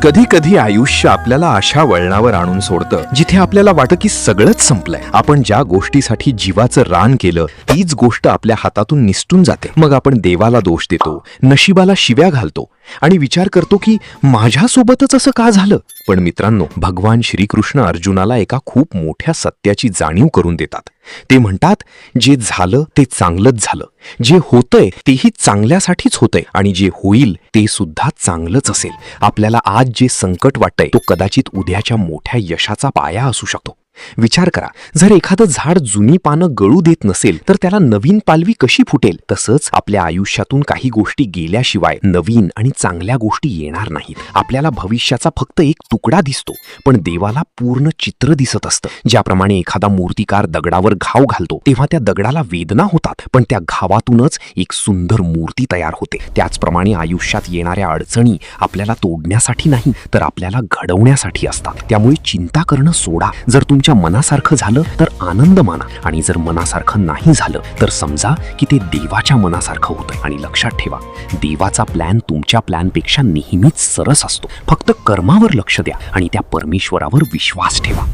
कधी कधी आयुष्य आपल्याला अशा वळणावर आणून सोडतं जिथे आपल्याला वाटतं की सगळंच संपलंय. आपण ज्या गोष्टीसाठी जीवाचं रान केलं तीच गोष्ट आपल्या हातातून निसटून जाते. मग आपण देवाला दोष देतो, नशिबाला शिव्या घालतो आणि विचार करतो की माझ्यासोबतच असं का झालं. पण मित्रांनो, भगवान श्रीकृष्ण अर्जुनाला एका खूप मोठ्या सत्याची जाणीव करून देतात. ते म्हणतात, जे झालं ते चांगलंच झालं, जे होतंय तेही चांगल्यासाठीच होतंय आणि जे होईल ते सुद्धा चांगलंच असेल. आपल्याला आज जे संकट वाटतंय तो कदाचित उद्याच्या मोठ्या यशाचा पाया असू शकतो. विचार करा, जर एखादं झाड जुनी पानं गळू देत नसेल तर त्याला नवीन पालवी कशी फुटेल. तसंच आपल्या आयुष्यातून काही गोष्टी गेल्याशिवाय नवीन आणि चांगल्या गोष्टी येणार नाहीत. आपल्याला भविष्याचा फक्त एक तुकडा दिसतो, पण देवाला पूर्ण चित्र दिसत असतं. ज्याप्रमाणे एखादा मूर्तिकार दगडावर घाव घालतो तेव्हा त्या दगडाला वेदना होतात, पण त्या घावातूनच एक सुंदर मूर्ती तयार होते. त्याचप्रमाणे आयुष्यात येणाऱ्या अडचणी आपल्याला तोडण्यासाठी नाही तर आपल्याला घडवण्यासाठी असतात. त्यामुळे चिंता करणं सोडा. जर तुमच्या मनासारखं झालं तर आनंद माना, आणि जर मनासारखं नाही झालं तर समजा की ते देवाच्या मनासारखं होतं. आणि लक्षात ठेवा, देवाचा प्लॅन तुमच्या प्लॅनपेक्षा नेहमीच सरस असतो. फक्त कर्मावर लक्ष द्या आणि त्या परमेश्वरावर विश्वास ठेवा.